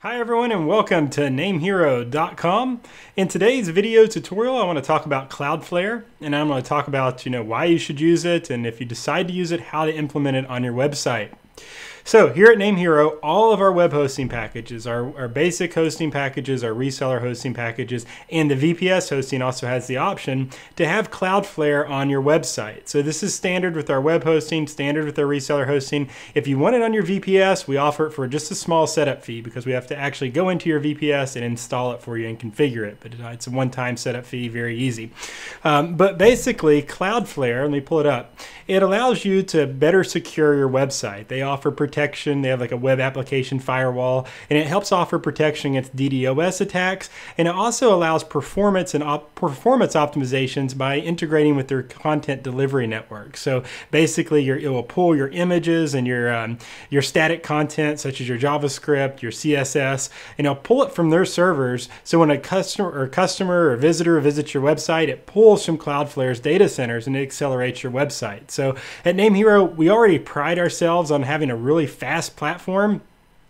Hi everyone and welcome to NameHero.com. In today's video tutorial, I want to talk about Cloudflare, and I'm going to talk about why you should use it, and if you decide to use it, how to implement it on your website. So here at NameHero, all of our web hosting packages, our basic hosting packages, our reseller hosting packages, and the VPS hosting also has the option to have Cloudflare on your website. So this is standard with our web hosting, standard with our reseller hosting. If you want it on your VPS, we offer it for just a small setup fee because we have to actually go into your VPS and install it for you and configure it. But it's a one-time setup fee, very easy. But basically, Cloudflare, let me pull it up, it allows you to better secure your website. They offer protection. They have like a web application firewall, and it helps offer protection against DDoS attacks. And it also allows performance and performance optimizations by integrating with their content delivery network. So basically, it will pull your images and your static content, such as your JavaScript, your CSS, and it'll pull it from their servers. So when a customer or visitor visits your website, it pulls from Cloudflare's data centers and it accelerates your website. So at NameHero, we already pride ourselves on having a really fast platform,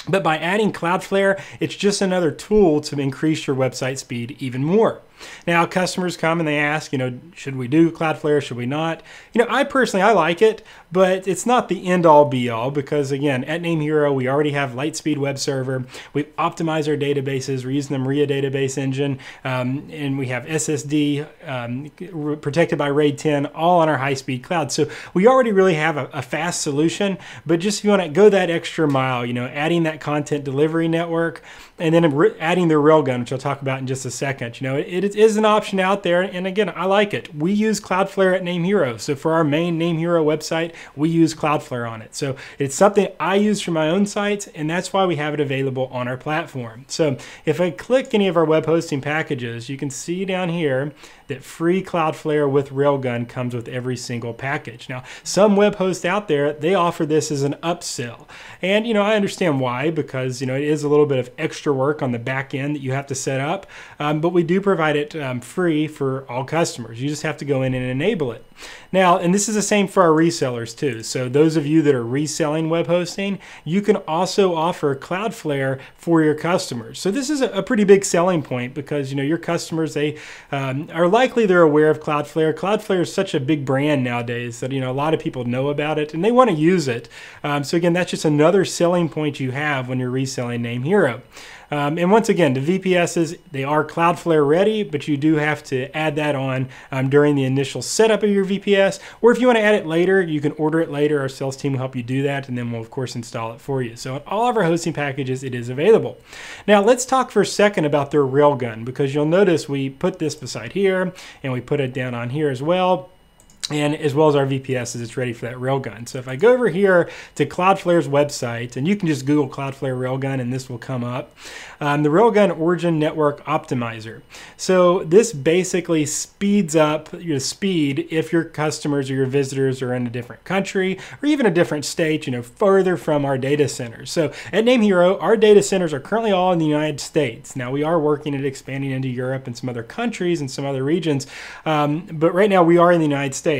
but by adding Cloudflare, it's just another tool to increase your website speed even more. Now, customers come and they ask, should we do Cloudflare? Should we not? I personally, I like it, but it's not the end all be all because again, at NameHero, we already have Lightspeed web server. We've optimized our databases. We're using the Maria database engine, and we have SSD protected by RAID 10, all on our high-speed cloud. So we already really have a fast solution, but just if you want to go that extra mile, adding that content delivery network, and then adding the Railgun, which I'll talk about in just a second. It is an option out there, and again, I like it. We use Cloudflare at NameHero, so for our main NameHero website, we use Cloudflare on it. So it's something I use for my own sites, and that's why we have it available on our platform. So if I click any of our web hosting packages, you can see down here that free Cloudflare with Railgun comes with every single package. Now, some web hosts out there, they offer this as an upsell. And, I understand why, because, it is a little bit of extra work on the back end that you have to set up, but we do provide it free for all customers. You just have to go in and enable it. Now, and this is the same for our resellers too. So those of you that are reselling web hosting, you can also offer Cloudflare for your customers. So this is a pretty big selling point because, your customers, they are likely they're aware of Cloudflare. Cloudflare is such a big brand nowadays that, a lot of people know about it and they want to use it. So again, that's just another selling point you have when you're reselling NameHero. And once again, the VPSs, they are Cloudflare ready, but you do have to add that on during the initial setup of your VPS. Or if you want to add it later, you can order it later. Our sales team will help you do that, and then we'll, of course, install it for you. So in all of our hosting packages, it is available. Now, let's talk for a second about their Railgun, because you'll notice we put this beside here, and we put it down on here as well. And as well as our VPS, it's ready for that Railgun. So if I go over here to Cloudflare's website, and you can just Google Cloudflare Railgun and this will come up, the Railgun Origin Network Optimizer. So this basically speeds up your speed if your customers or your visitors are in a different country or even a different state, further from our data centers. So at NameHero, our data centers are currently all in the United States. Now we are working at expanding into Europe and some other countries and some other regions, but right now we are in the United States.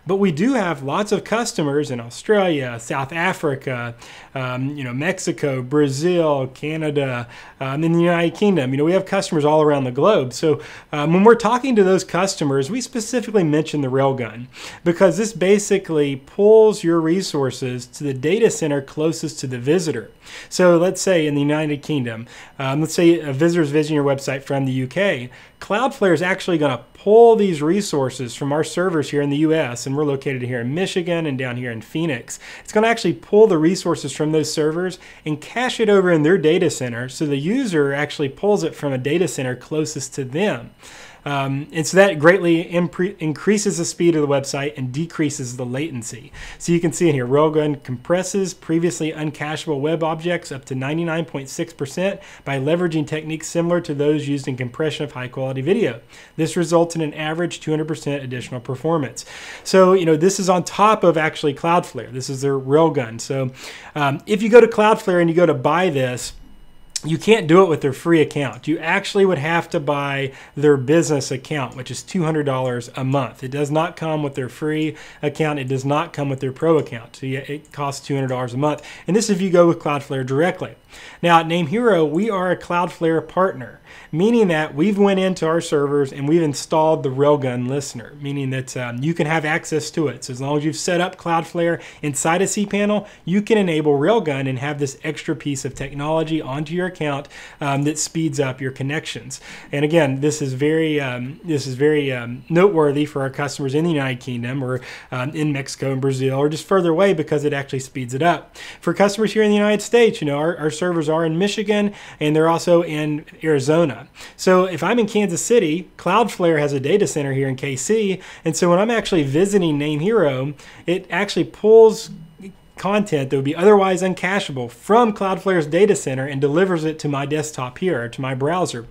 But we do have lots of customers in Australia, South Africa, Mexico, Brazil, Canada, in the United Kingdom. We have customers all around the globe. So when we're talking to those customers, we specifically mention the Railgun because this basically pulls your resources to the data center closest to the visitor. So let's say in the United Kingdom, let's say a visitor is visiting your website from the UK. Cloudflare is actually going to pull these resources from our servers here in the US, and we're located here in Michigan and down here in Phoenix. It's going to actually pull the resources from those servers and cache it over in their data center, so the user actually pulls it from a data center closest to them. And so that greatly increases the speed of the website and decreases the latency. So you can see in here, Railgun compresses previously uncacheable web objects up to 99.6% by leveraging techniques similar to those used in compression of high-quality video. This results in an average 200% additional performance. So, this is on top of actually Cloudflare. This is their Railgun. So if you go to Cloudflare and you go to buy this, you can't do it with their free account. You actually would have to buy their business account, which is $200 a month. It does not come with their free account. It does not come with their pro account. So it costs $200 a month. And this is if you go with Cloudflare directly. Now at NameHero, we are a Cloudflare partner, meaning that we've went into our servers and we've installed the Railgun listener, meaning that you can have access to it. So as long as you've set up Cloudflare inside a cPanel, you can enable Railgun and have this extra piece of technology onto your account that speeds up your connections. And again, this is very noteworthy for our customers in the United Kingdom or in Mexico and Brazil or just further away because it actually speeds it up. For customers here in the United States, our servers are in Michigan and they're also in Arizona. So if I'm in Kansas City, Cloudflare has a data center here in KC, and so when I'm actually visiting NameHero, it actually pulls content that would be otherwise uncacheable from Cloudflare's data center and delivers it to my desktop here, or to my browser.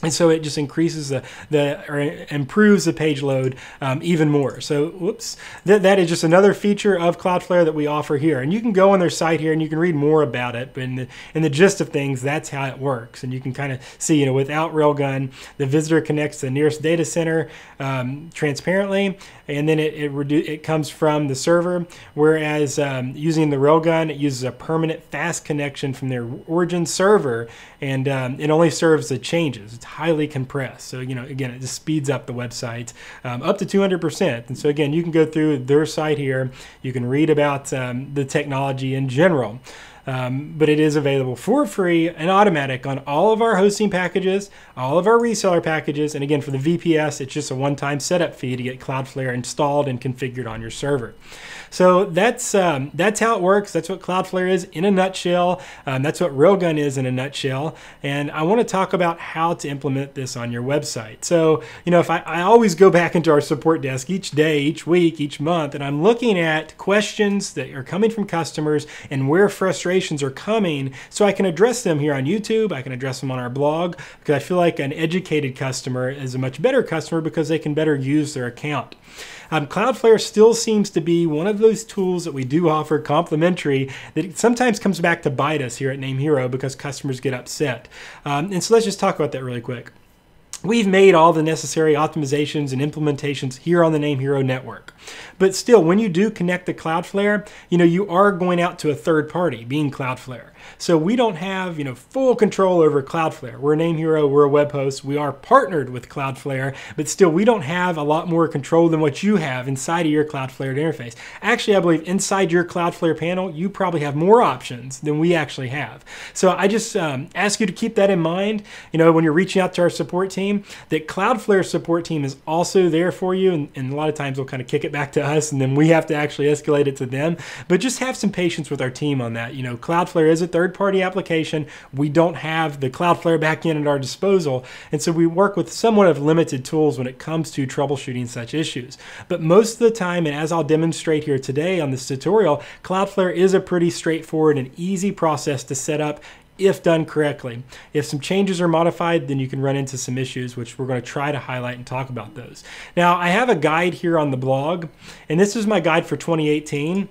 And so it just increases or improves the page load even more. So, whoops, that is just another feature of Cloudflare that we offer here. And you can go on their site here and you can read more about it. But in the gist of things, that's how it works. And you can kind of see, without Railgun, the visitor connects to the nearest data center transparently, and then it comes from the server. Whereas using the Railgun, it uses a permanent fast connection from their origin server, and it only serves the changes. It's highly compressed. So, again, it just speeds up the website up to 200%. And so, again, you can go through their site here. You can read about the technology in general. But it is available for free and automatic on all of our hosting packages, all of our reseller packages, and again, for the VPS, it's just a one-time setup fee to get Cloudflare installed and configured on your server. So that's how it works. That's what Cloudflare is in a nutshell. That's what Railgun is in a nutshell. And I want to talk about how to implement this on your website. So, if I always go back into our support desk each day, each week, each month, and I'm looking at questions that are coming from customers and where frustrations are coming, so I can address them here on YouTube. I can address them on our blog, because I feel like an educated customer is a much better customer because they can better use their account. Cloudflare still seems to be one of those tools that we do offer complimentary that sometimes comes back to bite us here at NameHero because customers get upset. And so let's just talk about that really quick. We've made all the necessary optimizations and implementations here on the NameHero network. But still, when you do connect to Cloudflare, you are going out to a third party, being Cloudflare. So we don't have, full control over Cloudflare. We're NameHero, we're a web host. We are partnered with Cloudflare, but still we don't have a lot more control than what you have inside of your Cloudflare interface. Actually, I believe inside your Cloudflare panel, you probably have more options than we actually have. So I just ask you to keep that in mind, when you're reaching out to our support team, that Cloudflare support team is also there for you. And a lot of times they'll kind of kick it back to us and then we have to actually escalate it to them. But just have some patience with our team on that. Cloudflare is a third-party application. We don't have the Cloudflare backend at our disposal. And so we work with somewhat of limited tools when it comes to troubleshooting such issues. But most of the time, and as I'll demonstrate here today on this tutorial, Cloudflare is a pretty straightforward and easy process to set up if done correctly. If some changes are modified, then you can run into some issues, which we're going to try to highlight and talk about those. Now, I have a guide here on the blog, and this is my guide for 2018.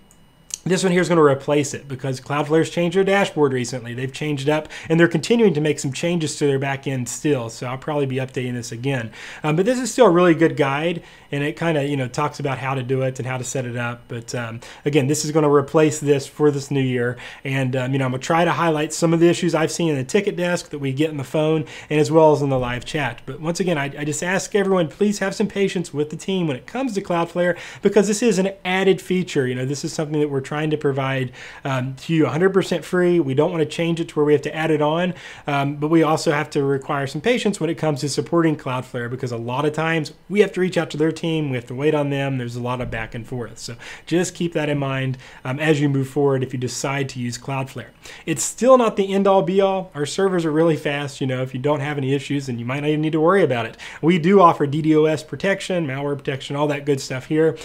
This one here is going to replace it because Cloudflare's changed their dashboard recently. They've changed up and they're continuing to make some changes to their back end still. So I'll probably be updating this again. But this is still a really good guide, and it kind of talks about how to do it and how to set it up. But again, this is going to replace this for this new year. And I'm going to try to highlight some of the issues I've seen in the ticket desk that we get in the phone and as well as in the live chat. But once again, I just ask everyone, please have some patience with the team when it comes to Cloudflare, because this is an added feature. This is something that we're trying to provide to you 100% free. We don't want to change it to where we have to add it on, but we also have to require some patience when it comes to supporting Cloudflare, because a lot of times we have to reach out to their team, we have to wait on them, there's a lot of back and forth. So just keep that in mind as you move forward if you decide to use Cloudflare. It's still not the end all be all. Our servers are really fast. If you don't have any issues, then you might not even need to worry about it. We do offer DDoS protection, malware protection, all that good stuff here.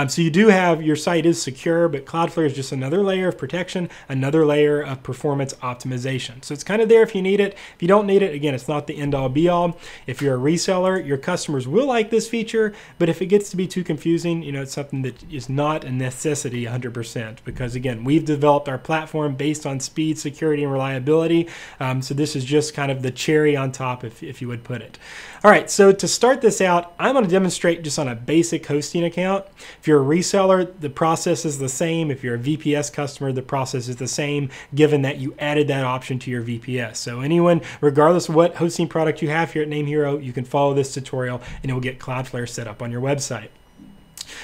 So you do have, your site is secure, but Cloudflare is just another layer of protection, another layer of performance optimization. So it's kind of there if you need it. If you don't need it, again, it's not the end all be all. If you're a reseller, your customers will like this feature, but if it gets to be too confusing, it's something that is not a necessity 100%, because again, we've developed our platform based on speed, security, and reliability. So this is just kind of the cherry on top, if you would put it. All right, so to start this out, I'm going to demonstrate just on a basic hosting account. If you're a reseller, the process is the same. If you're a VPS customer, the process is the same, given that you added that option to your VPS. So anyone, regardless of what hosting product you have here at NameHero, you can follow this tutorial and it will get Cloudflare set up on your website.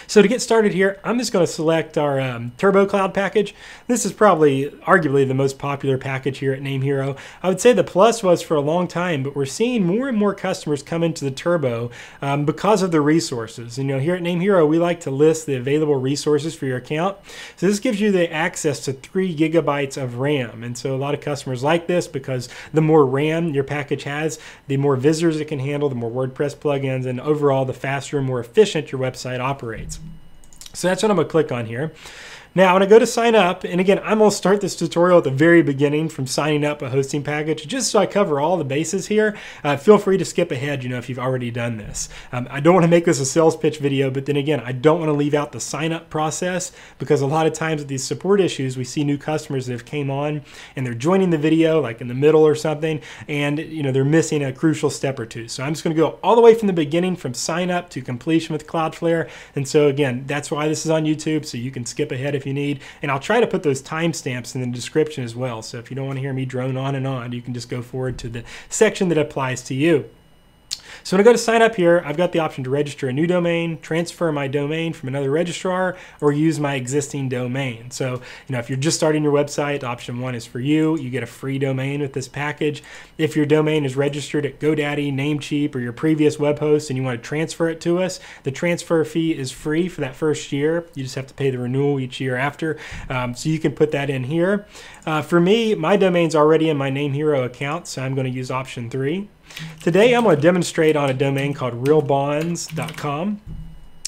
So to get started here, I'm just going to select our Turbo Cloud package. This is probably arguably the most popular package here at NameHero. I would say the Plus was for a long time, but we're seeing more and more customers come into the Turbo because of the resources. You know, here at NameHero, we like to list the available resources for your account. So this gives you the access to 3 gigabytes of RAM. And so a lot of customers like this because the more RAM your package has, the more visitors it can handle, the more WordPress plugins, and overall, the faster and more efficient your website operates. So that's what I'm going to click on here. Now, when I go to sign up, and again, I'm going to start this tutorial at the very beginning from signing up a hosting package, just so I cover all the bases here. Feel free to skip ahead, you know, if you've already done this. I don't want to make this a sales pitch video, but then again, I don't want to leave out the sign up process because a lot of times with these support issues, we see new customers that have came on and they're joining the video like in the middle or something, and you know, they're missing a crucial step or two. So I'm just going to go all the way from the beginning, from sign up to completion with Cloudflare. And so again, that's why this is on YouTube, so you can skip ahead if you need, and I'll try to put those timestamps in the description as well. So if you don't want to hear me drone on and on, you can just go forward to the section that applies to you. So when I go to sign up here, I've got the option to register a new domain, transfer my domain from another registrar, or use my existing domain. So, you know, if you're just starting your website, option 1 is for you. You get a free domain with this package. If your domain is registered at GoDaddy, Namecheap, or your previous web host and you want to transfer it to us, the transfer fee is free for that first year. You just have to pay the renewal each year after. So you can put that in here. For me, my domain's already in my NameHero account, so I'm going to use option 3. Today, I'm going to demonstrate on a domain called realbonds.com.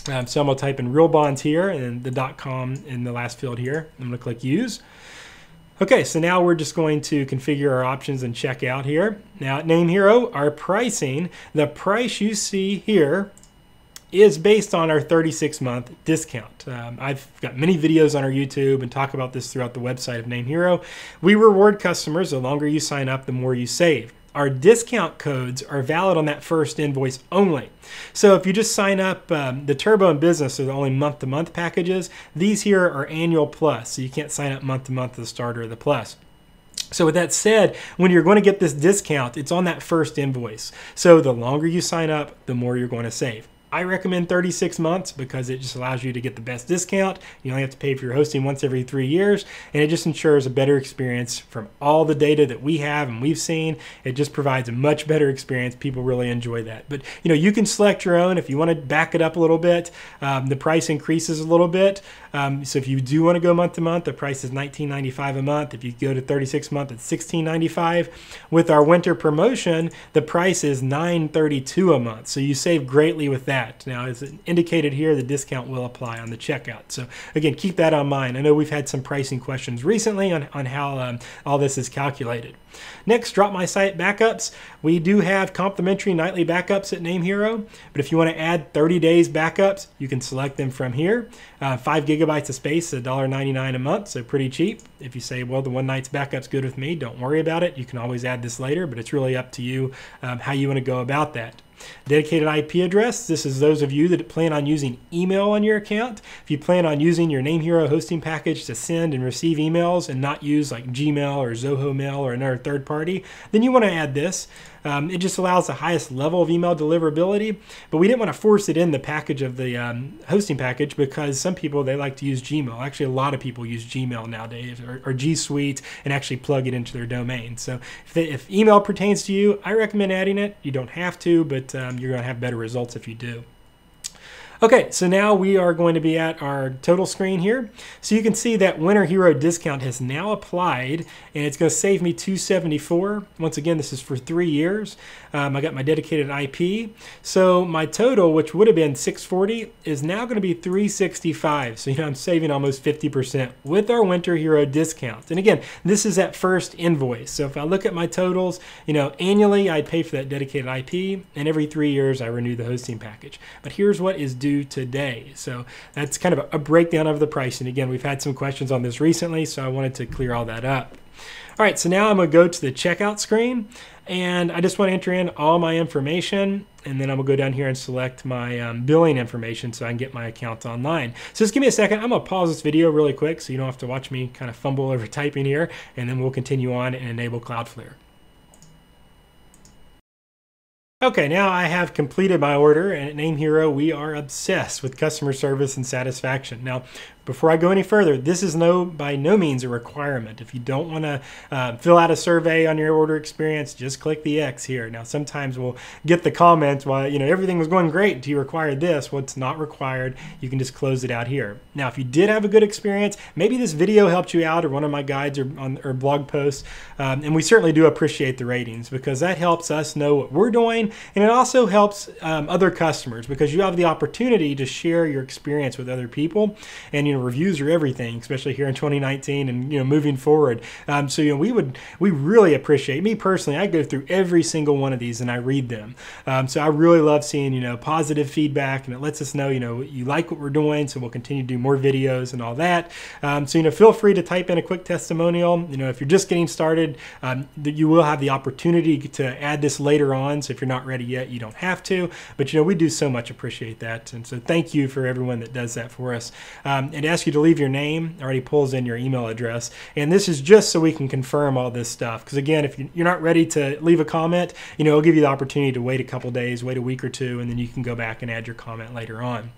So I'm going to type in realbonds here and the .com in the last field here. I'm going to click use. Okay, so now we're just going to configure our options and check out here. Now at NameHero, our pricing, the price you see here is based on our 36-month discount. I've got many videos on our YouTube and talk about this throughout the website of NameHero. We reward customers. The longer you sign up, the more you save. Our discount codes are valid on that first invoice only. So if you just sign up, the Turbo and Business are the only month-to-month packages. These here are annual plus, so you can't sign up month-to-month at the starter of the plus. So with that said, when you're going to get this discount, it's on that first invoice. So the longer you sign up, the more you're going to save. I recommend 36 months because it just allows you to get the best discount. You only have to pay for your hosting once every 3 years, and it just ensures a better experience from all the data that we have and we've seen. It just provides a much better experience. People really enjoy that. But you know, you can select your own. If you want to back it up a little bit, the price increases a little bit. So if you do want to go month to month, the price is $19.95 a month. If you go to 36 month, it's $16.95. With our winter promotion, the price is $9.32 a month. So you save greatly with that. Now, as indicated here, the discount will apply on the checkout. So again, keep that on mind. I know we've had some pricing questions recently on how all this is calculated. Next, drop my site backups. We do have complimentary nightly backups at NameHero, but if you want to add 30 days backups, you can select them from here. 5 gigabytes of space, $1.99 a month, so pretty cheap. If you say, well, the one night's backup's good with me, don't worry about it. You can always add this later, but it's really up to you how you want to go about that. Dedicated IP address. This is those of you that plan on using email on your account. If you plan on using your NameHero hosting package to send and receive emails and not use like Gmail or Zoho Mail or another third party, then you want to add this. It just allows the highest level of email deliverability, but we didn't want to force it in the package of the hosting package because some people, they like to use Gmail. Actually, a lot of people use Gmail nowadays or G Suite and actually plug it into their domain. So if email pertains to you, I recommend adding it. You don't have to, but you're going to have better results if you do. Okay, so now we are going to be at our total screen here. So you can see that Winter Hero discount has now applied, and it's going to save me $274. Once again, this is for 3 years. I got my dedicated IP. So my total, which would have been $640, is now going to be $365. So I'm saving almost 50% with our Winter Hero discount. And again, this is at first invoice. So if I look at my totals, annually I'd pay for that dedicated IP, and every 3 years I renew the hosting package. But here's what is due today. So that's kind of a breakdown of the pricing. Again, we've had some questions on this recently, so I wanted to clear all that up. All right, so now I'm going to go to the checkout screen, and I just want to enter in all my information, and then I'm going to go down here and select my billing information so I can get my account online. So just give me a second. I'm going to pause this video really quick so you don't have to watch me kind of fumble over typing here, and then we'll continue on and enable Cloudflare. Okay, now I have completed my order, and at NameHero, we are obsessed with customer service and satisfaction. Now, before I go any further, this is by no means a requirement. If you don't want to fill out a survey on your order experience, just click the X here. Now, sometimes we'll get the comments, well, everything was going great until you required this. Well, it's not required. You can just close it out here. Now, if you did have a good experience, maybe this video helped you out, or one of my guides or blog posts, and we certainly do appreciate the ratings, because that helps us know what we're doing, and it also helps other customers, because you have the opportunity to share your experience with other people. And reviews are everything, especially here in 2019 and moving forward. So we really appreciate, me personally, I go through every single one of these and I read them. So I really love seeing positive feedback, and it lets us know you like what we're doing, so we'll continue to do more videos and all that. So feel free to type in a quick testimonial. If you're just getting started, you will have the opportunity to add this later on. So if you're not ready yet, you don't have to. But we do so much appreciate that, and so thank you for everyone that does that for us. And ask you to leave your name. It already pulls in your email address, and this is just so we can confirm all this stuff, because again, if you're not ready to leave a comment, it'll give you the opportunity to wait a couple days, wait a week or two, and then you can go back and add your comment later on.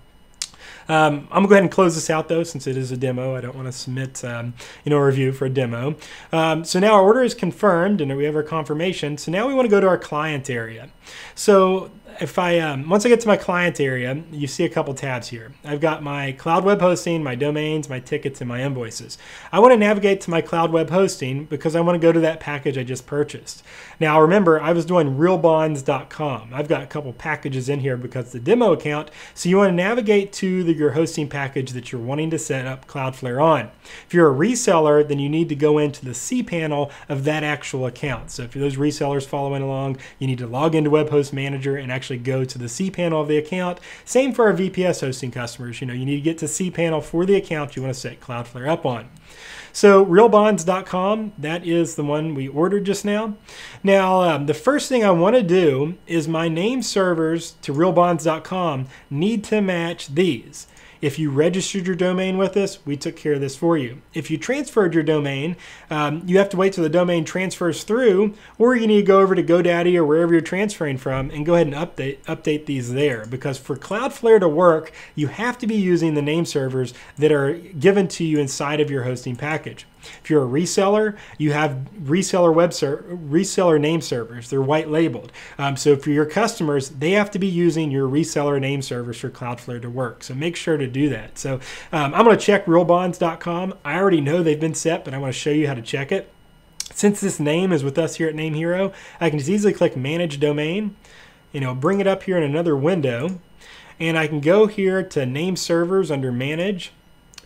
I'm going to go ahead and close this out, though, since it is a demo. I don't want to submit a review for a demo. So now our order is confirmed, and we have our confirmation. So now we want to go to our client area. So if once I get to my client area, you see a couple tabs here. I've got my cloud web hosting, my domains, my tickets, and my invoices. I want to navigate to my cloud web hosting because I want to go to that package I just purchased. Now remember, I was doing realbonds.com. I've got a couple packages in here because it's the demo account. So you want to navigate to your hosting package that you're wanting to set up Cloudflare on. If you're a reseller, then you need to go into the cPanel of that actual account. So if you're those resellers following along, you need to log into Web Host Manager and actually go to the cPanel of the account. Same for our VPS hosting customers. You need to get to cPanel for the account you want to set Cloudflare up on. So realbonds.com, that is the one we ordered just now. Now, the first thing I want to do is my name servers to realbonds.com need to match these. If you registered your domain with us, we took care of this for you. If you transferred your domain, you have to wait till the domain transfers through, or you need to go over to GoDaddy or wherever you're transferring from and go ahead and update these there. Because for Cloudflare to work, you have to be using the name servers that are given to you inside of your hosting package. If you're a reseller, you have reseller name servers. They're white labeled. So for your customers, they have to be using your reseller name servers for Cloudflare to work. So make sure to do that. So I'm going to check realbonds.com. I already know they've been set, but I want to show you how to check it. Since this name is with us here at NameHero, I can just easily click Manage Domain, and it'll bring it up here in another window. And I can go here to Name Servers under Manage.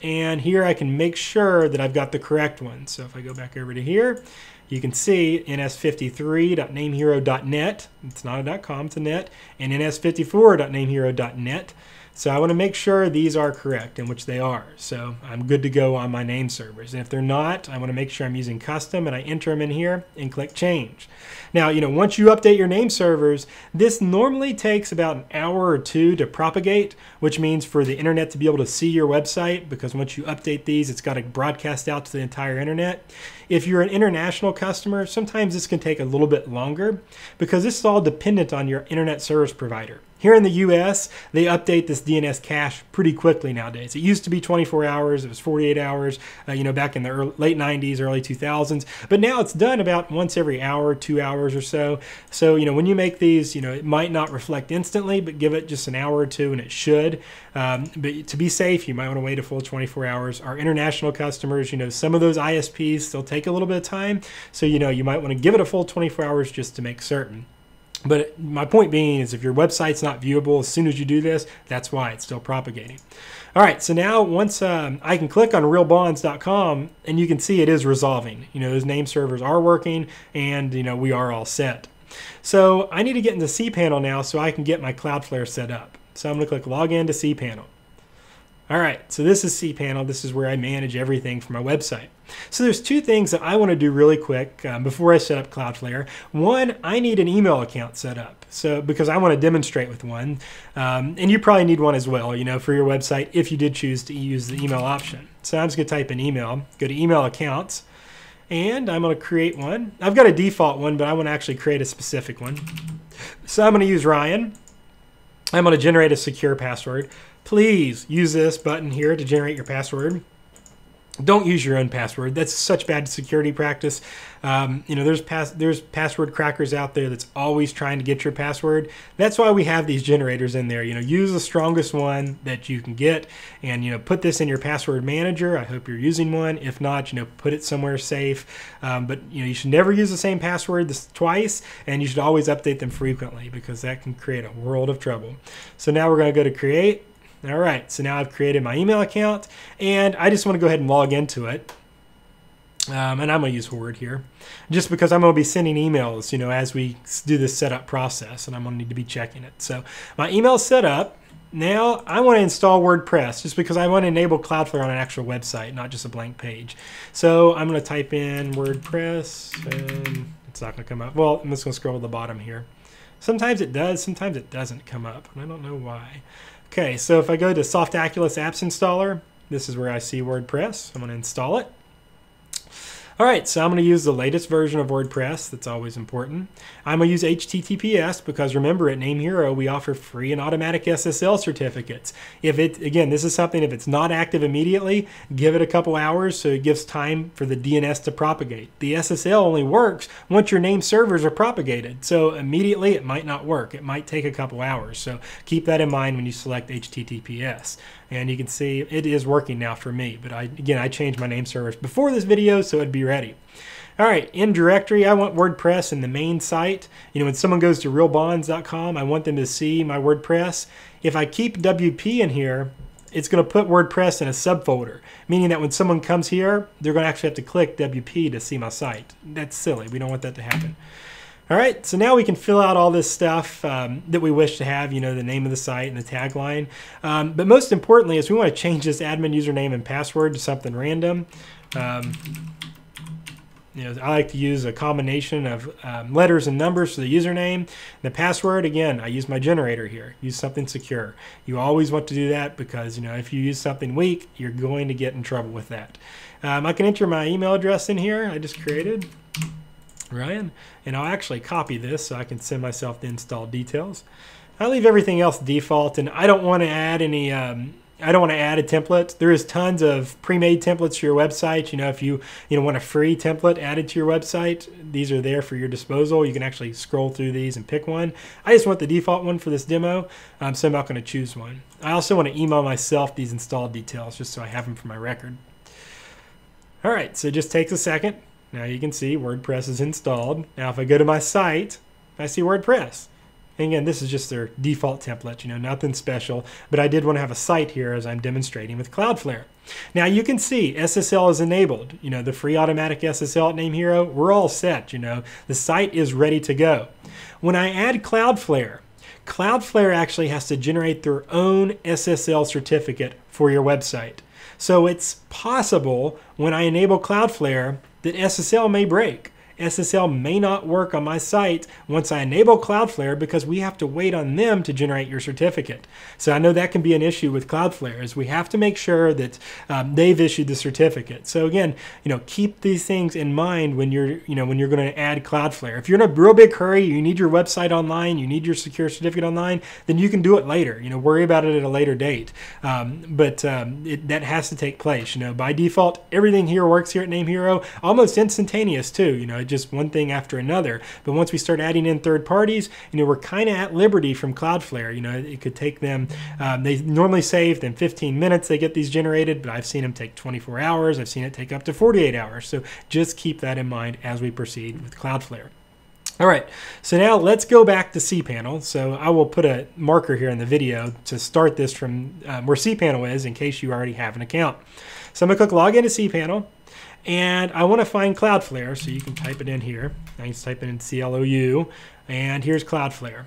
And here I can make sure that I've got the correct one. So if I go back over to here, you can see ns53.namehero.net. It's not a .com, it's a net. And ns54.namehero.net. So I want to make sure these are correct, in which they are. So I'm good to go on my name servers. And if they're not, I want to make sure I'm using custom, and I enter them in here and click change. Now, once you update your name servers, this normally takes about an hour or two to propagate, which means for the internet to be able to see your website, because once you update these, it's got to broadcast out to the entire internet. If you're an international customer, sometimes this can take a little bit longer, because this is all dependent on your internet service provider. Here in the US, they update this DNS cache pretty quickly nowadays. It used to be 24 hours, it was 48 hours, back in the late 90s, early 2000s. But now it's done about once every hour, 2 hours or so. So, when you make these, it might not reflect instantly, but give it just an hour or two and it should. But to be safe, you might want to wait a full 24 hours. Our international customers, some of those ISPs still take a little bit of time. So, you might want to give it a full 24 hours just to make certain. But my point being is if your website's not viewable as soon as you do this, that's why it's still propagating. All right, so now once I can click on realbonds.com and you can see it is resolving. Those name servers are working and we are all set. So I need to get into cPanel now so I can get my Cloudflare set up. So I'm going to click Log in to cPanel. All right, so this is cPanel. This is where I manage everything for my website. So there's two things that I want to do really quick before I set up Cloudflare. One, I need an email account set up. So because I want to demonstrate with one, and you probably need one as well, you know, for your website if you did choose to use the email option. So I'm just going to type in email, go to email accounts, and I'm going to create one. I've got a default one, but I want to actually create a specific one. So I'm going to use Ryan. I'm going to generate a secure password. Please use this button here to generate your password. Don't use your own password. That's such bad security practice. You know, there's password crackers out there that's always trying to get your password. That's why we have these generators in there. You know, use the strongest one that you can get, and you know, put this in your password manager. I hope you're using one. If not, you know, put it somewhere safe. But you know, you should never use the same password twice, and you should always update them frequently because that can create a world of trouble. So now we're going to go to create. All right, so now I've created my email account, and I just want to go ahead and log into it. And I'm going to use Word here, just because I'm going to be sending emails, you know, as we do this setup process, and I'm going to need to be checking it. So my email is set up. Now I want to install WordPress, just because I want to enable Cloudflare on an actual website, not just a blank page. So I'm going to type in WordPress, and it's not going to come up. Well, I'm just going to scroll to the bottom here. Sometimes it does, sometimes it doesn't come up, and I don't know why. Okay, so if I go to Softaculous Apps Installer, this is where I see WordPress. I'm going to install it. All right, so I'm going to use the latest version of WordPress. That's always important. I'm going to use HTTPS because remember, at NameHero, we offer free and automatic SSL certificates. If it, again, this is something, if it's not active immediately, give it a couple hours so it gives time for the DNS to propagate. The SSL only works once your name servers are propagated. So immediately it might not work. It might take a couple hours. So keep that in mind when you select HTTPS. And you can see it is working now for me. But again, I changed my name servers before this video, so it'd be ready. All right, in directory, I want WordPress in the main site. You know, when someone goes to realbonds.com, I want them to see my WordPress. If I keep WP in here, it's going to put WordPress in a subfolder, meaning that when someone comes here, they're going to actually have to click WP to see my site. That's silly. We don't want that to happen. All right, so now we can fill out all this stuff that we wish to have, you know, the name of the site and the tagline. But most importantly is we want to change this admin username and password to something random. You know, I like to use a combination of letters and numbers for the username. The password, again, I use my generator here. Use something secure. You always want to do that because, you know, if you use something weak, you're going to get in trouble with that. I can enter my email address in here I just created, Ryan, and I'll actually copy this so I can send myself the install details. I leave everything else default, and I don't want to add any I don't want to add a template. There is tons of pre-made templates for your website. You know, if you want a free template added to your website, these are there for your disposal. You can actually scroll through these and pick one. I just want the default one for this demo, so I'm not going to choose one. I also want to email myself these installed details just so I have them for my record. All right, so it just takes a second. Now you can see WordPress is installed. Now if I go to my site, I see WordPress. And again, this is just their default template, you know, nothing special, but I did want to have a site here as I'm demonstrating with Cloudflare. Now you can see SSL is enabled, you know, the free automatic SSL at NameHero, we're all set, you know, the site is ready to go. When I add Cloudflare, Cloudflare actually has to generate their own SSL certificate for your website. So it's possible when I enable Cloudflare that SSL may break. SSL may not work on my site once I enable Cloudflare because we have to wait on them to generate your certificate. So I know that can be an issue with Cloudflare, is we have to make sure that they've issued the certificate. So again, you know, keep these things in mind when you're going to add Cloudflare. If you're in a real big hurry, you need your website online, you need your secure certificate online, then you can do it later. You know, worry about it at a later date. That has to take place. You know, by default, everything here works here at NameHero, almost instantaneous too. You know, just one thing after another. But once we start adding in third parties, you know, we're kind of at liberty from Cloudflare. You know, it could take them, they normally say within 15 minutes they get these generated, but I've seen them take 24 hours. I've seen it take up to 48 hours. So just keep that in mind as we proceed with Cloudflare. All right, so now let's go back to cPanel. So I will put a marker here in the video to start this from where cPanel is in case you already have an account. So I'm going to click Log into cPanel. And I want to find Cloudflare, so you can type it in here. I can type it in CLOU, and here's Cloudflare.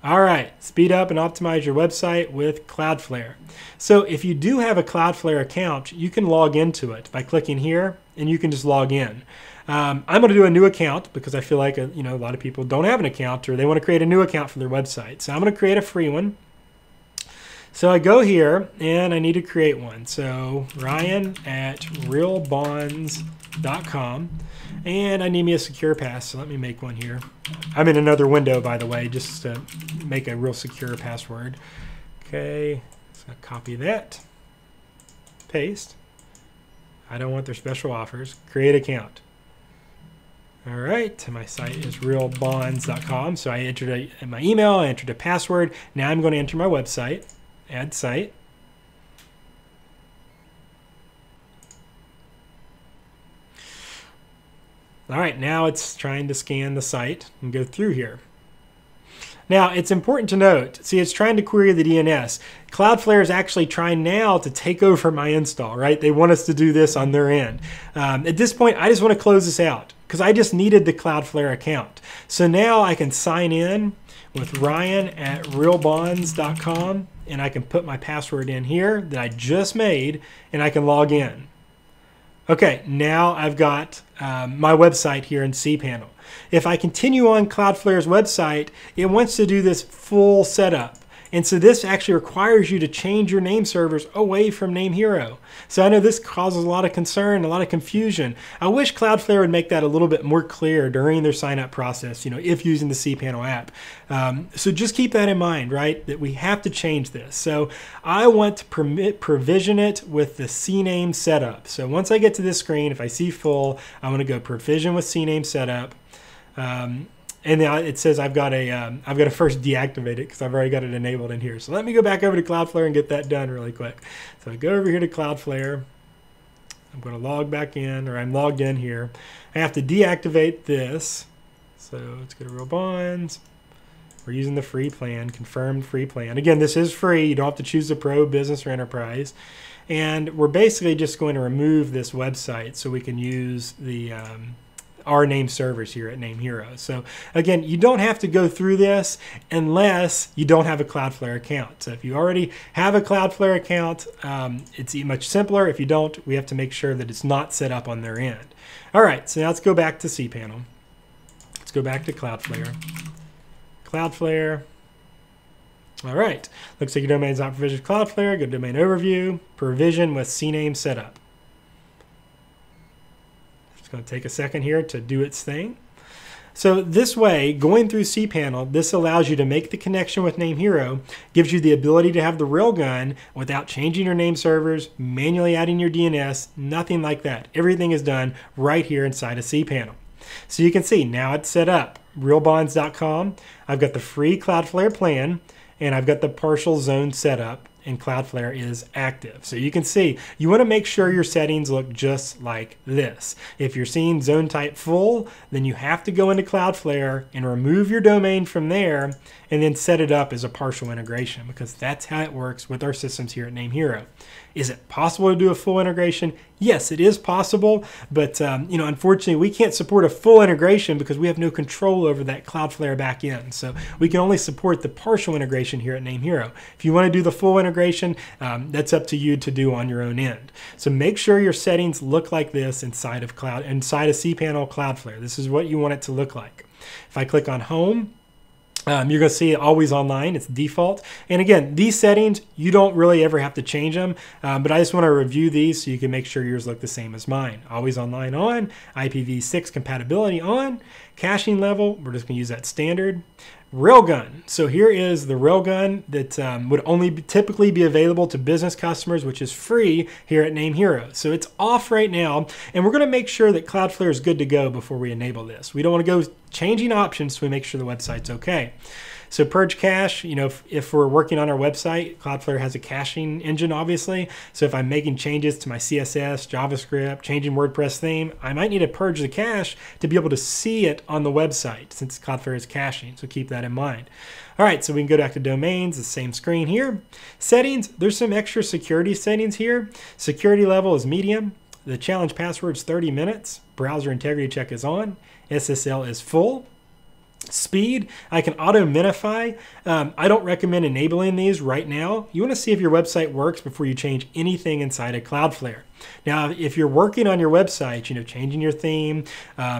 All right, speed up and optimize your website with Cloudflare. So if you do have a Cloudflare account, you can log into it by clicking here, and you can just log in. I'm going to do a new account because I feel like a lot of people don't have an account, or they want to create a new account for their website. So I'm going to create a free one. So I go here and I need to create one. So Ryan at realbonds.com, and I need me a secure pass. So let me make one here. I'm in another window, by the way, just to make a real secure password. Okay, so copy that, paste. I don't want their special offers. Create account. All right, my site is realbonds.com. So I entered my email, I entered a password. Now I'm going to enter my website. Add site. All right, now it's trying to scan the site and go through here. Now, it's important to note, see, it's trying to query the DNS. Cloudflare is actually trying now to take over my install, right? They want us to do this on their end. At this point, I just want to close this out because I just needed the Cloudflare account. So now I can sign in with Ryan at realbonds.com, and I can put my password in here that I just made, and I can log in. Okay, now I've got my website here in cPanel. If I continue on Cloudflare's website, it wants to do this full setup. And so this actually requires you to change your name servers away from NameHero. So I know this causes a lot of concern, a lot of confusion. I wish Cloudflare would make that a little bit more clear during their sign-up process, if using the cPanel app. So just keep that in mind, right, that we have to change this. So I want to provision it with the CNAME setup. So once I get to this screen, if I see full, I want to go provision with CNAME setup. And now it says I've got to first deactivate it because I've already got it enabled in here. So let me go back over to Cloudflare and get that done really quick. So I go over here to Cloudflare. I'm going to log back in, or I'm logged in here. I have to deactivate this. So let's go to Real Bonds. We're using the free plan, confirmed free plan. Again, this is free. You don't have to choose the Pro, Business, or Enterprise. And we're basically just going to remove this website so we can use the our name servers here at NameHero. So again, you don't have to go through this unless you don't have a Cloudflare account. So if you already have a Cloudflare account, it's much simpler. If you don't, we have to make sure that it's not set up on their end. All right, so now let's go back to cPanel. Let's go back to Cloudflare. Cloudflare. All right, looks like your domain's not provisioned with Cloudflare. Go to domain overview, provision with CNAME setup. It's going to take a second here to do its thing. So this way, going through cPanel, this allows you to make the connection with NameHero, gives you the ability to have the Railgun without changing your name servers, manually adding your DNS, nothing like that. Everything is done right here inside of cPanel. So you can see now it's set up. Realbonds.com. I've got the free Cloudflare plan, and I've got the partial zone set up, and Cloudflare is active. So you can see, you want to make sure your settings look just like this. If you're seeing zone type full, then you have to go into Cloudflare and remove your domain from there and then set it up as a partial integration, because that's how it works with our systems here at NameHero. Is it possible to do a full integration? Yes, it is possible, but unfortunately, we can't support a full integration because we have no control over that Cloudflare backend. So we can only support the partial integration here at NameHero. If you want to do the full integration, that's up to you to do on your own end. So make sure your settings look like this inside of cPanel Cloudflare. This is what you want it to look like. If I click on Home, you're going to see always online. It's default. And again, these settings, you don't really ever have to change them, but I just want to review these so you can make sure yours look the same as mine. Always online on, IPv6 compatibility on, caching level, we're just going to use that standard. Railgun. So here is the Railgun that would only typically be available to business customers, which is free here at NameHero. So it's off right now, and we're going to make sure that Cloudflare is good to go before we enable this. We don't want to go changing options, so we make sure the website's okay. So purge cache, if we're working on our website, Cloudflare has a caching engine, obviously. So if I'm making changes to my CSS, JavaScript, changing WordPress theme, I might need to purge the cache to be able to see it on the website since Cloudflare is caching. So keep that in mind. All right, so we can go back to domains, the same screen here. Settings, there's some extra security settings here. Security level is medium. The challenge password is 30 minutes. Browser integrity check is on. SSL is full. Speed, I can auto minify. I don't recommend enabling these right now. You want to see if your website works before you change anything inside of Cloudflare. Now, if you're working on your website, changing your theme,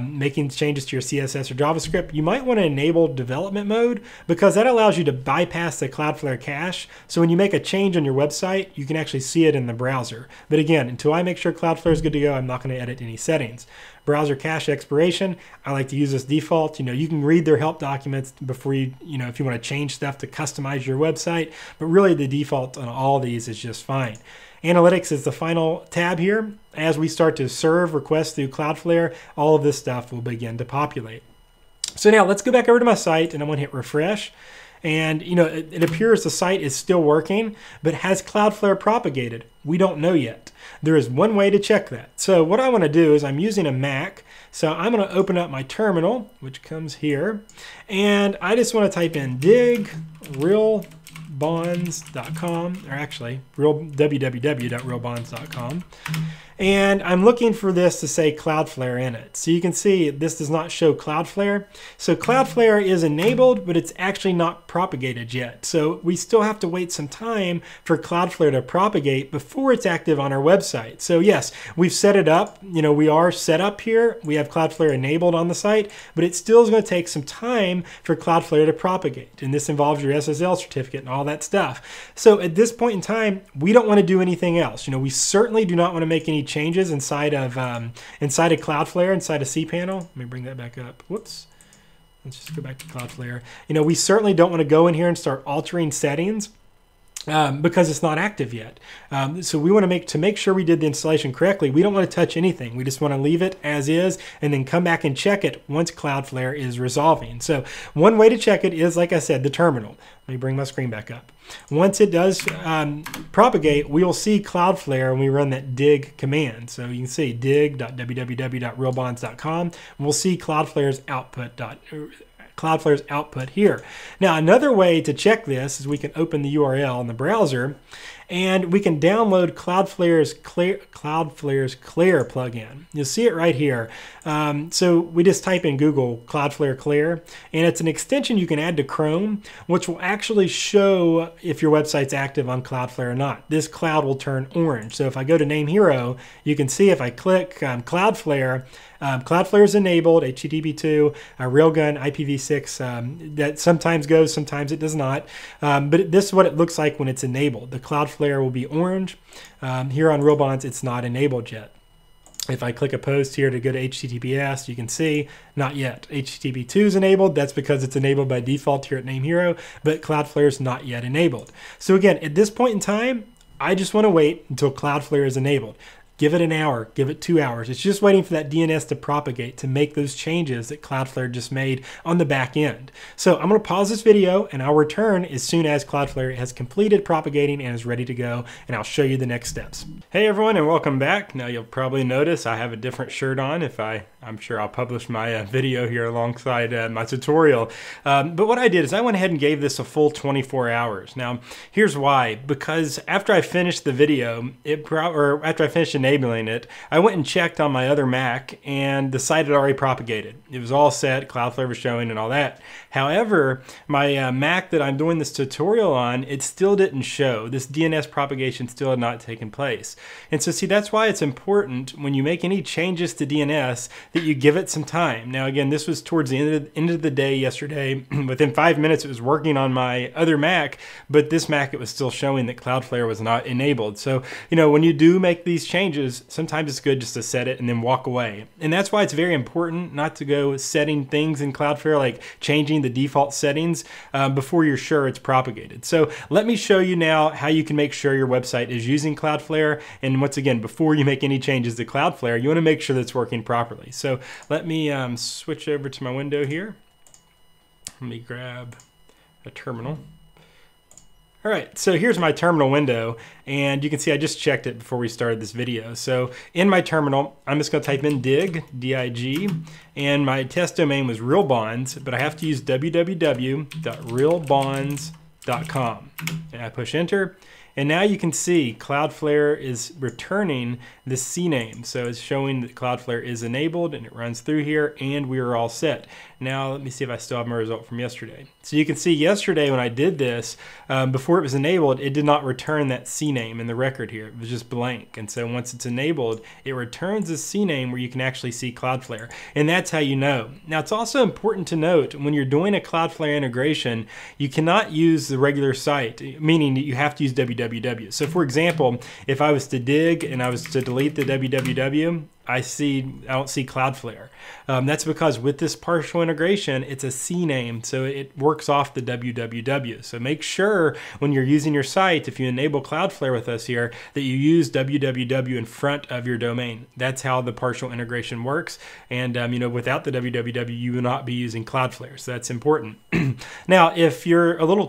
making changes to your CSS or JavaScript, you might want to enable development mode because that allows you to bypass the Cloudflare cache. So when you make a change on your website, you can actually see it in the browser. But again, until I make sure Cloudflare is good to go, I'm not going to edit any settings. Browser cache expiration, I like to use this default. You can read their help documents before if you want to change stuff to customize your website, but really the default on all these is just fine. Analytics is the final tab here. As we start to serve requests through Cloudflare, all of this stuff will begin to populate. So now let's go back over to my site and I'm going to hit refresh. And it appears the site is still working, but has Cloudflare propagated? We don't know yet. There is one way to check that. So what I want to do is I'm using a Mac. So I'm going to open up my terminal, which comes here. And I just want to type in dig realbonds.com, or actually www.realbonds.com. And I'm looking for this to say Cloudflare in it. So you can see this does not show Cloudflare. So Cloudflare is enabled, but it's actually not propagated yet. So we still have to wait some time for Cloudflare to propagate before it's active on our website. So yes, we've set it up. We are set up here. We have Cloudflare enabled on the site, but it still is going to take some time for Cloudflare to propagate. And this involves your SSL certificate and all that stuff. So at this point in time, we don't want to do anything else. We certainly do not want to make any changes inside of Cloudflare, inside of cPanel. Let me bring that back up. Whoops. Let's just go back to Cloudflare. We certainly don't want to go in here and start altering settings because it's not active yet. So we want to make sure we did the installation correctly. We don't want to touch anything. We just want to leave it as is and then come back and check it once Cloudflare is resolving. So one way to check it is, like I said, the terminal. Let me bring my screen back up. Once it does propagate, we will see Cloudflare when we run that dig command. So you can see dig.www.realbonds.com. We'll see Cloudflare's output here. Now, another way to check this is we can open the URL in the browser and we can download Cloudflare's Claire plugin. You'll see it right here. So we just type in Google Cloudflare Claire, and it's an extension you can add to Chrome, which will actually show if your website's active on Cloudflare or not. This cloud will turn orange. So if I go to NameHero, you can see if I click Cloudflare, Cloudflare is enabled, HTTP2, Railgun, IPv6. That sometimes goes, sometimes it does not. But this is what it looks like when it's enabled. The Cloudflare will be orange. Here on RealBonds, it's not enabled yet. If I click a post here to go to HTTPS, you can see not yet. HTTP2 is enabled. That's because it's enabled by default here at NameHero, but Cloudflare is not yet enabled. So again, at this point in time, I just want to wait until Cloudflare is enabled. Give it an hour, give it 2 hours. It's just waiting for that DNS to propagate to make those changes that Cloudflare just made on the back end. So I'm going to pause this video and I'll return as soon as Cloudflare has completed propagating and is ready to go, and I'll show you the next steps. Hey everyone, and welcome back. Now you'll probably notice I have a different shirt on. I'm sure I'll publish my video here alongside my tutorial. But what I did is I went ahead and gave this a full 24 hours. Now here's why. Because after I finished the video, after I finished enabling it, I went and checked on my other Mac and the site had already propagated. It was all set, Cloudflare was showing and all that. However, my Mac that I'm doing this tutorial on, it still didn't show. This DNS propagation still had not taken place. And so see, that's why it's important when you make any changes to DNS that you give it some time. Now again, this was towards the end of the day yesterday. Within 5 minutes it was working on my other Mac, but this Mac, it was still showing that Cloudflare was not enabled. So, when you do make these changes, sometimes it's good just to set it and then walk away. And that's why it's very important not to go setting things in Cloudflare, like changing the default settings before you're sure it's propagated. So let me show you now how you can make sure your website is using Cloudflare. And once again, before you make any changes to Cloudflare, you want to make sure that it's working properly. So let me switch over to my window here. Let me grab a terminal. All right, so here's my terminal window, and you can see I just checked it before we started this video. So in my terminal, I'm just gonna type in dig, D-I-G, and my test domain was RealBonds, but I have to use www.realbonds.com. And I push enter, and now you can see Cloudflare is returning the CNAME. So it's showing that Cloudflare is enabled and it runs through here and we are all set. Now let me see if I still have my result from yesterday. So you can see yesterday when I did this, before it was enabled, it did not return that CNAME in the record here. It was just blank. And so once it's enabled, it returns a CNAME where you can actually see Cloudflare. And that's how you know. Now it's also important to note when you're doing a Cloudflare integration, you cannot use the regular site, meaning that you have to use www. So for example, if I was to dig and I was to delete the www, I don't see Cloudflare. That's because with this partial integration, it's a CNAME, so it works off the www. So make sure when you're using your site, if you enable Cloudflare with us here, that you use www in front of your domain. That's how the partial integration works. And without the www, you will not be using Cloudflare. So that's important. Now, if you're a little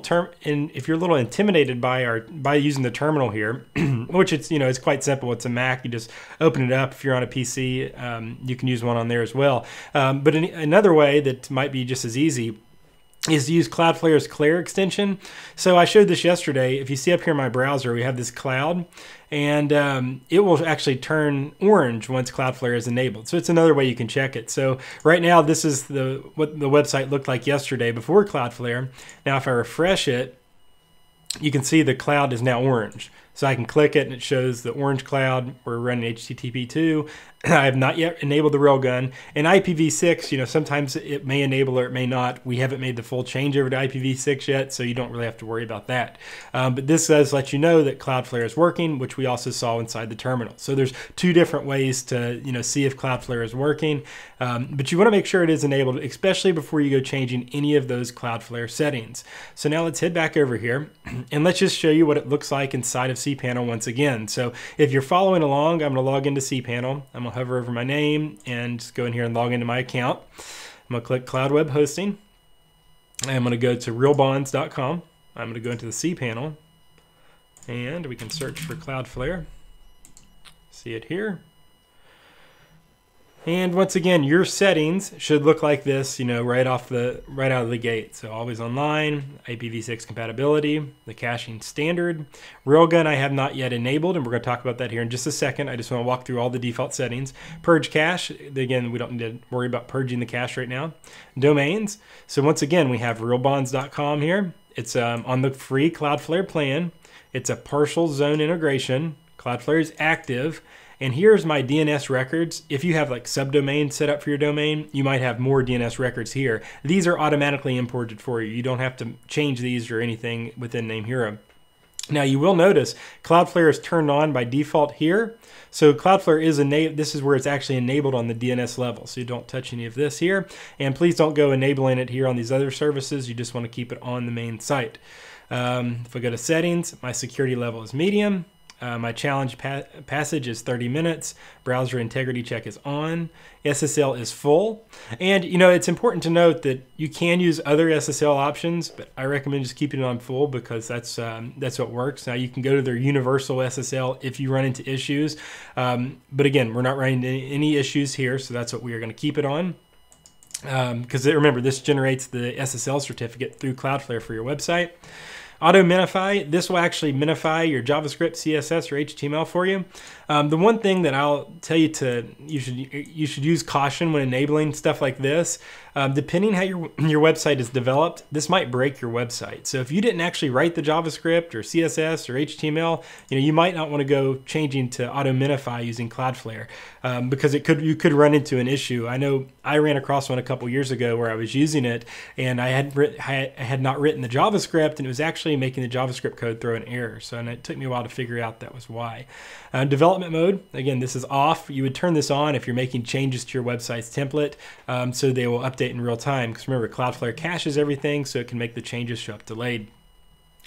intimidated by using the terminal here, which it's quite simple. It's a Mac. You just open it up. If you're on a PC, you can use one on there as well. But another way that might be just as easy is to use Cloudflare's Claire extension. So I showed this yesterday. If you see up here in my browser, we have this cloud, and it will actually turn orange once Cloudflare is enabled. So it's another way you can check it. So right now, this is what the website looked like yesterday before Cloudflare. Now, if I refresh it, you can see the cloud is now orange. So I can click it and it shows the orange cloud. We're running HTTP2. I have not yet enabled the Railgun. And IPv6, sometimes it may enable or it may not. We haven't made the full change over to IPv6 yet, so you don't really have to worry about that. But this does let you know that Cloudflare is working, which we also saw inside the terminal. So there's two different ways to see if Cloudflare is working. But you want to make sure it is enabled, especially before you go changing any of those Cloudflare settings. So now let's head back over here and let's just show you what it looks like inside of cPanel once again. So if you're following along, I'm going to log into cPanel. I'm going to hover over my name and go in here and log into my account. I'm going to click Cloud Web Hosting. I'm going to go to realbonds.com. I'm going to go into the cPanel and we can search for Cloudflare. See it here. And once again, your settings should look like this, right out of the gate. So always online, IPv6 compatibility, the caching standard. Railgun I have not yet enabled, and we're going to talk about that here in just a second. I just want to walk through all the default settings. Purge cache, again, we don't need to worry about purging the cache right now. Domains, so once again, we have realbonds.com here. It's on the free Cloudflare plan. It's a partial zone integration. Cloudflare is active. And here's my DNS records. If you have like subdomains set up for your domain, you might have more DNS records here. These are automatically imported for you. You don't have to change these or anything within NameHero. Now you will notice Cloudflare is turned on by default here. So Cloudflare is this is where it's actually enabled on the DNS level. So you don't touch any of this here. And please don't go enabling it here on these other services. You just want to keep it on the main site. If I go to settings, my security level is medium. My challenge passage is 30 minutes. Browser integrity check is on. SSL is full. And it's important to note that you can use other SSL options, but I recommend just keeping it on full because that's what works. Now you can go to their universal SSL if you run into issues. But again, we're not running into any issues here, so that's what we are going to keep it on. Because remember, this generates the SSL certificate through Cloudflare for your website. Auto minify, this will actually minify your JavaScript, CSS, or HTML for you. The one thing that I'll tell you you should use caution when enabling stuff like this. Depending how your website is developed, this might break your website. So if you didn't actually write the JavaScript or CSS or HTML, you might not want to go changing to auto minify using Cloudflare because you could run into an issue. I know I ran across one a couple years ago where I was using it and I had not written the JavaScript and it was actually making the JavaScript code throw an error. So and it took me a while to figure out that was why. Development mode, again, this is off. You would turn this on if you're making changes to your website's template so they will update in real time. Because remember, Cloudflare caches everything so it can make the changes show up delayed.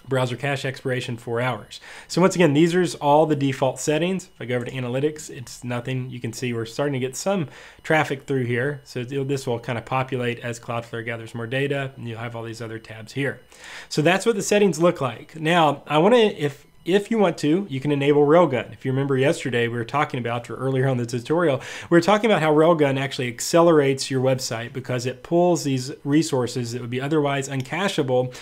Browser cache expiration 4 hours. So once again, these are all the default settings. If I go over to analytics, it's nothing. You can see we're starting to get some traffic through here. So this will kind of populate as Cloudflare gathers more data, and you'll have all these other tabs here. So that's what the settings look like. Now, I want to, if if you want to, you can enable Railgun. If you remember yesterday, we were talking about, or earlier on the tutorial, we were talking about how Railgun actually accelerates your website because it pulls these resources that would be otherwise uncacheable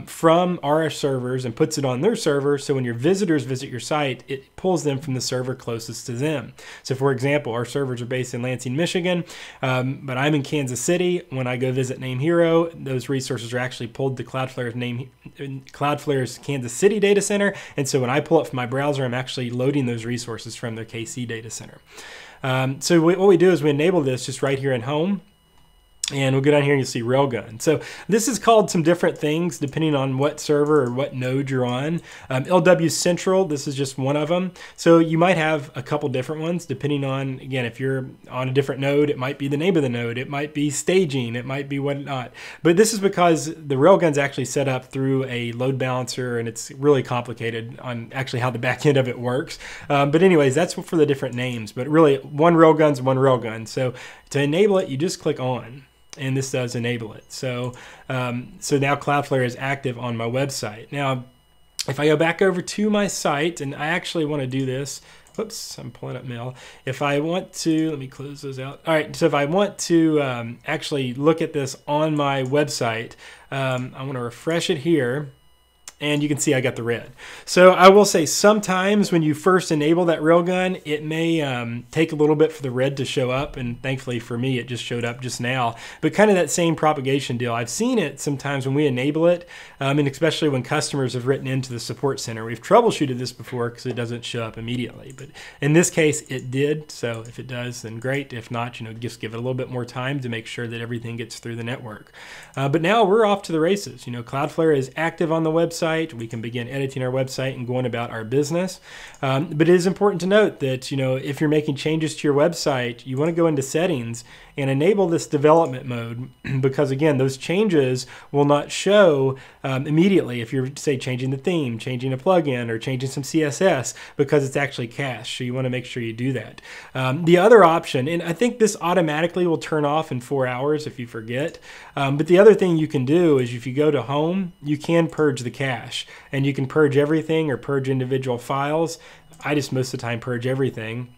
from our servers and puts it on their server. So when your visitors visit your site, it pulls them from the server closest to them. So for example, our servers are based in Lansing, Michigan, but I'm in Kansas City. When I go visit NameHero, those resources are actually pulled to Cloudflare's Kansas City data center. And so when I pull up from my browser, I'm actually loading those resources from their KC data center. So what we do is we enable this just right here in Home. And we'll go down here and you'll see Railgun. So this is called some different things depending on what server or what node you're on. LW Central, this is just one of them. So you might have a couple different ones depending on, again, if you're on a different node, it might be the name of the node, it might be staging, it might be whatnot. But this is because the Railgun's actually set up through a load balancer, and it's really complicated on actually how the back end of it works. But anyways, that's for the different names. But really, one Railgun's one Railgun. So to enable it, you just click on. And this does enable it. So, so now Cloudflare is active on my website. Now, if I go back over to my site, and I actually want to do this, whoops, I'm pulling up mail. If I want to, let me close those out. All right, so if I want to actually look at this on my website, I want to refresh it here. And you can see I got the red. So I will say sometimes when you first enable that Railgun, it may take a little bit for the red to show up. And thankfully for me, it just showed up just now. But kind of that same propagation deal. I've seen it sometimes when we enable it, and especially when customers have written into the support center. We've troubleshooted this before because it doesn't show up immediately. But in this case, it did. So if it does, then great. If not, just give it a little bit more time to make sure that everything gets through the network. But now we're off to the races. Cloudflare is active on the website. We can begin editing our website and going about our business. But it is important to note that, if you're making changes to your website, you want to go into settings and enable this development mode because, again, those changes will not show immediately if you're, say, changing the theme, changing a plugin, or changing some CSS because it's actually cached. So you want to make sure you do that. The other option, and I think this automatically will turn off in 4 hours if you forget, but the other thing you can do is if you go to Home, you can purge the cache. And you can purge everything or purge individual files. I just most of the time purge everything.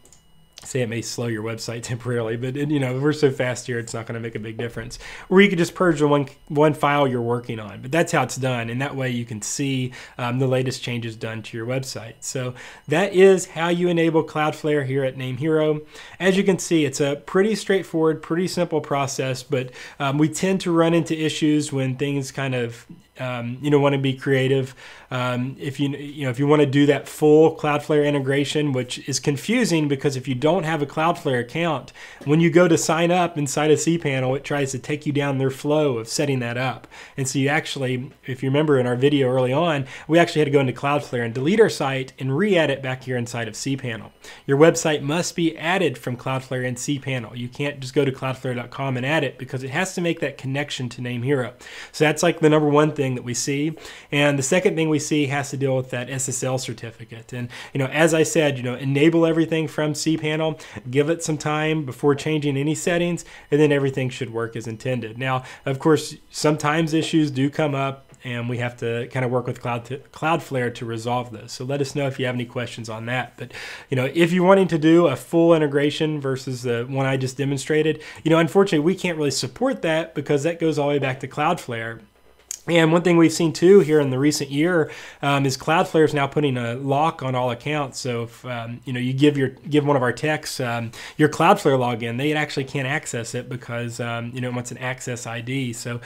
Say it may slow your website temporarily, but we're so fast here, it's not going to make a big difference. Or you could just purge the one file you're working on, but that's how it's done. And that way you can see the latest changes done to your website. So that is how you enable Cloudflare here at NameHero. As you can see, it's a pretty straightforward, pretty simple process, but we tend to run into issues when things kind of want to be creative. If you want to do that full Cloudflare integration, which is confusing because if you don't have a Cloudflare account, when you go to sign up inside of cPanel, it tries to take you down their flow of setting that up. And so you actually, if you remember in our video early on, we actually had to go into Cloudflare and delete our site and re-add it back here inside of cPanel. Your website must be added from Cloudflare in cPanel. You can't just go to cloudflare.com and add it because it has to make that connection to NameHero. So that's like the number one thing that we see. And the second thing we see has to deal with that SSL certificate. And as I said, enable everything from cPanel, give it some time before changing any settings, and then everything should work as intended. Now, of course, sometimes issues do come up, and we have to kind of work with Cloudflare to resolve this. So let us know if you have any questions on that. But if you're wanting to do a full integration versus the one I just demonstrated, unfortunately we can't really support that because that goes all the way back to Cloudflare. And one thing we've seen too here in the recent year is Cloudflare is now putting a lock on all accounts. So if you give one of our techs your Cloudflare login, they actually can't access it because it wants an access ID. So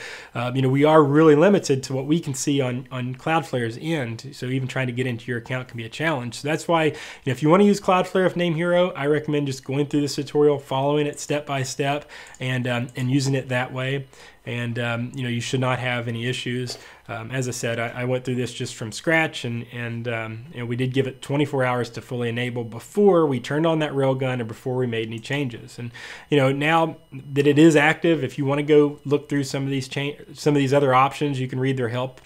we are really limited to what we can see on Cloudflare's end. So even trying to get into your account can be a challenge. So that's why if you want to use Cloudflare with NameHero, I recommend just going through this tutorial, following it step by step, and using it that way. And you should not have any issues. As I said, I went through this just from scratch, and we did give it 24 hours to fully enable before we turned on that Railgun and before we made any changes. And now that it is active, if you want to go look through some of these other options, you can read their help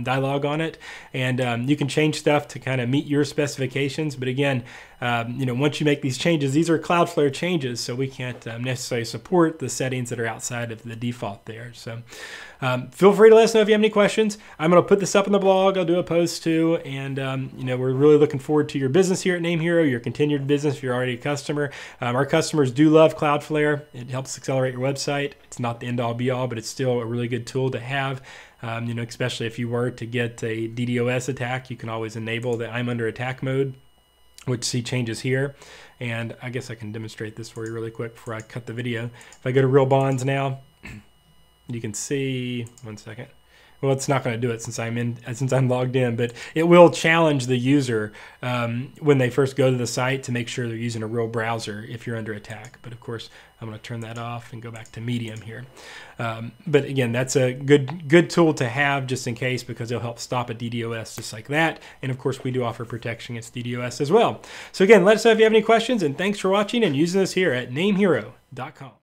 dialogue on it, and you can change stuff to kind of meet your specifications. But again, once you make these changes, these are Cloudflare changes, so we can't necessarily support the settings that are outside of the default there. So Feel free to let us know if you have any questions. I'm going to put this up on the blog. I'll do a post too. And, we're really looking forward to your business here at NameHero, your continued business if you're already a customer. Our customers do love Cloudflare. It helps accelerate your website. It's not the end-all be-all, but it's still a really good tool to have. Especially if you were to get a DDoS attack, you can always enable the I'm under attack mode, which see changes here. And I guess I can demonstrate this for you really quick before I cut the video. If I go to Real Bonds now, you can see, one second. Well, it's not going to do it since I'm logged in, but it will challenge the user when they first go to the site to make sure they're using a real browser if you're under attack. But of course, I'm going to turn that off and go back to Medium here. But again, that's a good tool to have just in case, because it'll help stop a DDoS just like that. And of course, we do offer protection against DDoS as well. So again, let us know if you have any questions, and thanks for watching and using us here at NameHero.com.